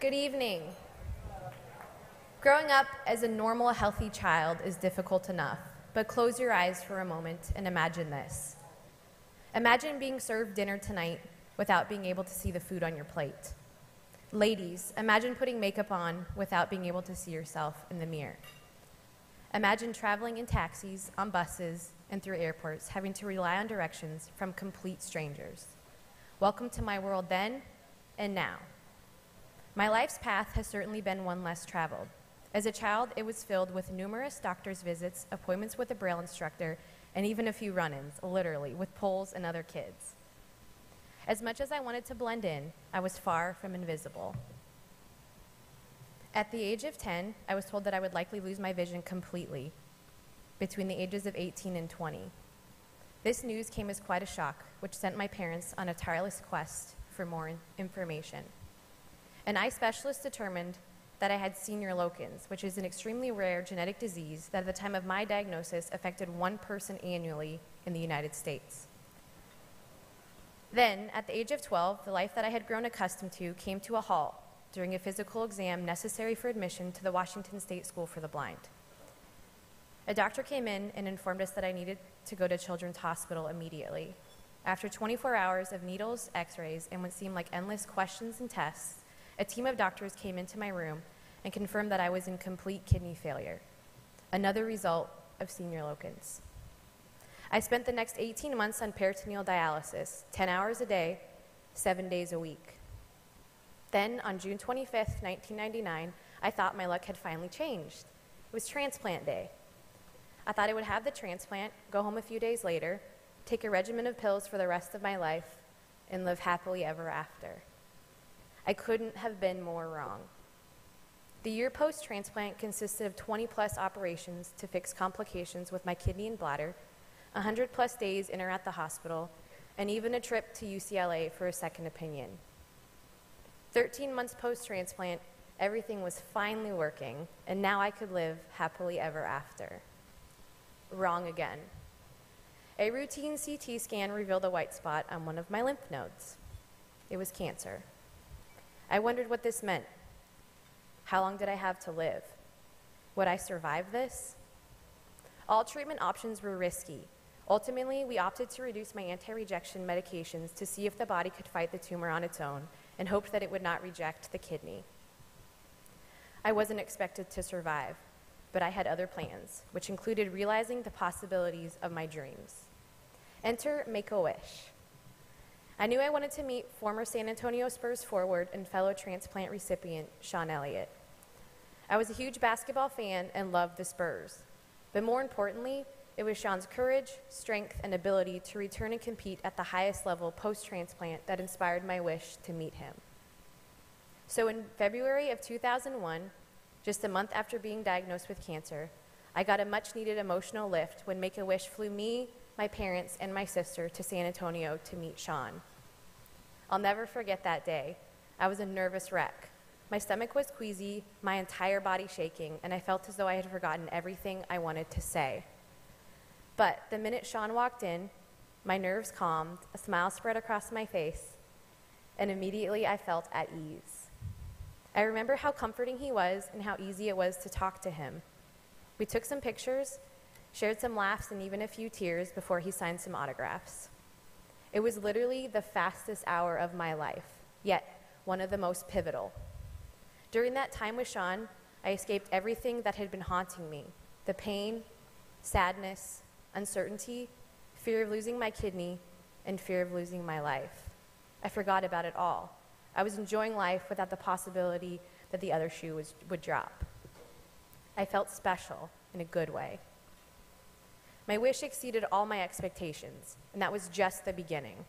Good evening. Growing up as a normal, healthy child is difficult enough, but close your eyes for a moment and imagine this. Imagine being served dinner tonight without being able to see the food on your plate. Ladies, imagine putting makeup on without being able to see yourself in the mirror. Imagine traveling in taxis, on buses, and through airports, having to rely on directions from complete strangers. Welcome to my world then and now. My life's path has certainly been one less traveled. As a child, it was filled with numerous doctor's visits, appointments with a Braille instructor, and even a few run-ins, literally, with poles and other kids. As much as I wanted to blend in, I was far from invisible. At the age of 10, I was told that I would likely lose my vision completely between the ages of 18 and 20. This news came as quite a shock, which sent my parents on a tireless quest for more information. An eye specialist determined that I had senior locans, which is an extremely rare genetic disease that at the time of my diagnosis affected one person annually in the United States. Then, at the age of 12, the life that I had grown accustomed to came to a halt during a physical exam necessary for admission to the Washington State School for the Blind. A doctor came in and informed us that I needed to go to Children's Hospital immediately. After 24 hours of needles, x-rays, and what seemed like endless questions and tests, a team of doctors came into my room and confirmed that I was in complete kidney failure, another result of senior locans. I spent the next 18 months on peritoneal dialysis, 10 hours a day, 7 days a week. Then, on June 25th, 1999, I thought my luck had finally changed. It was transplant day. I thought I would have the transplant, go home a few days later, take a regimen of pills for the rest of my life, and live happily ever after. I couldn't have been more wrong. The year post-transplant consisted of 20-plus operations to fix complications with my kidney and bladder, 100-plus days in or at the hospital, and even a trip to UCLA for a second opinion. 13 months post-transplant, everything was finally working, and now I could live happily ever after. Wrong again. A routine CT scan revealed a white spot on one of my lymph nodes. It was cancer. I wondered what this meant. How long did I have to live? Would I survive this? All treatment options were risky. Ultimately, we opted to reduce my anti-rejection medications to see if the body could fight the tumor on its own and hoped that it would not reject the kidney. I wasn't expected to survive, but I had other plans, which included realizing the possibilities of my dreams. Enter Make-A-Wish. I knew I wanted to meet former San Antonio Spurs forward and fellow transplant recipient Sean Elliott. I was a huge basketball fan and loved the Spurs, but more importantly, it was Sean's courage, strength, and ability to return and compete at the highest level post-transplant that inspired my wish to meet him. So in February of 2001, just a month after being diagnosed with cancer, I got a much-needed emotional lift when Make-A-Wish flew me, my parents, and my sister to San Antonio to meet Sean. I'll never forget that day. I was a nervous wreck. My stomach was queasy, my entire body shaking, and I felt as though I had forgotten everything I wanted to say. But the minute Sean walked in, my nerves calmed, a smile spread across my face, and immediately I felt at ease. I remember how comforting he was and how easy it was to talk to him. We took some pictures, shared some laughs and even a few tears before he signed some autographs. It was literally the fastest hour of my life, yet one of the most pivotal. During that time with Sean, I escaped everything that had been haunting me: the pain, sadness, uncertainty, fear of losing my kidney, and fear of losing my life. I forgot about it all. I was enjoying life without the possibility that the other shoe would drop. I felt special in a good way. My wish exceeded all my expectations, and that was just the beginning.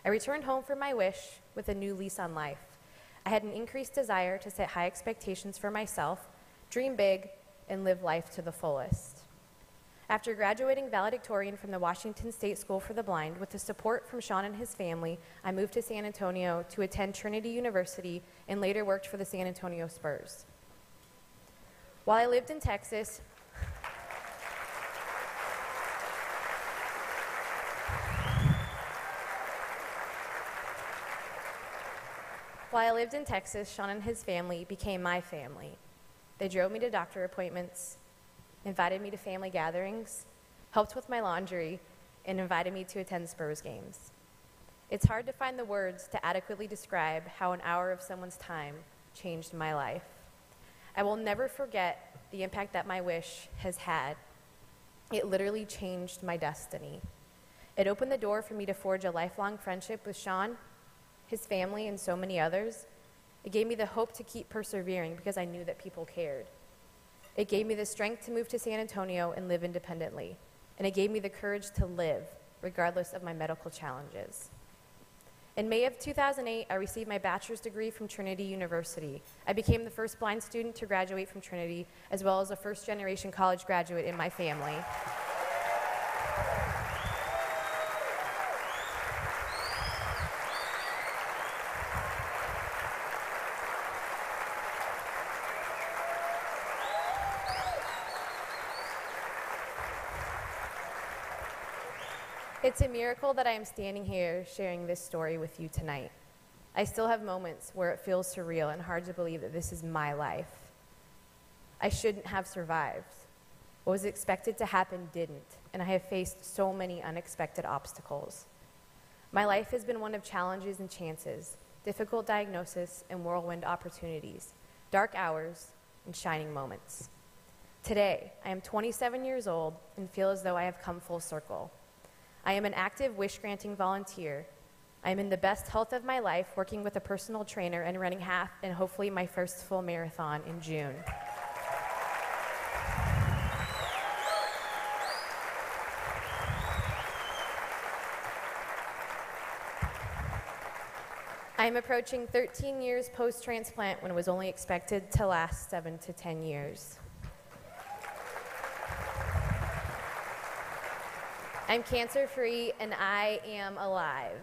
I returned home from my wish with a new lease on life. I had an increased desire to set high expectations for myself, dream big, and live life to the fullest. After graduating valedictorian from the Washington State School for the Blind, with the support from Sean and his family, I moved to San Antonio to attend Trinity University and later worked for the San Antonio Spurs. While I lived in Texas, While I lived in Texas, Sean and his family became my family. They drove me to doctor appointments, invited me to family gatherings, helped with my laundry, and invited me to attend Spurs games. It's hard to find the words to adequately describe how an hour of someone's time changed my life. I will never forget the impact that my wish has had. It literally changed my destiny. It opened the door for me to forge a lifelong friendship with Sean, his family, and so many others. It gave me the hope to keep persevering because I knew that people cared. It gave me the strength to move to San Antonio and live independently. And it gave me the courage to live, regardless of my medical challenges. In May of 2008, I received my bachelor's degree from Trinity University. I became the first blind student to graduate from Trinity, as well as a first-generation college graduate in my family. It's a miracle that I am standing here sharing this story with you tonight. I still have moments where it feels surreal and hard to believe that this is my life. I shouldn't have survived. What was expected to happen didn't, and I have faced so many unexpected obstacles. My life has been one of challenges and chances, difficult diagnosis and whirlwind opportunities, dark hours and shining moments. Today, I am 27 years old and feel as though I have come full circle. I am an active wish-granting volunteer. I am in the best health of my life, working with a personal trainer and running half and hopefully my first full marathon in June. I am approaching 13 years post-transplant when it was only expected to last 7 to 10 years. I'm cancer-free and I am alive.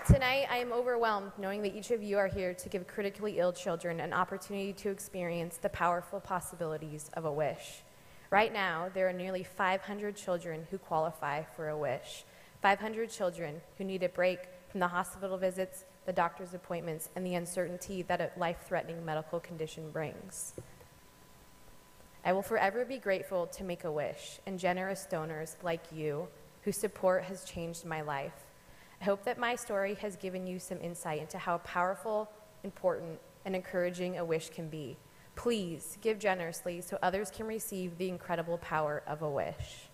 Tonight, I am overwhelmed knowing that each of you are here to give critically ill children an opportunity to experience the powerful possibilities of a wish. Right now, there are nearly 500 children who qualify for a wish. 500 children who need a break from the hospital visits, the doctor's appointments, and the uncertainty that a life-threatening medical condition brings. I will forever be grateful to Make-A-Wish and generous donors like you whose support has changed my life. I hope that my story has given you some insight into how powerful, important, and encouraging a wish can be. Please give generously so others can receive the incredible power of a wish.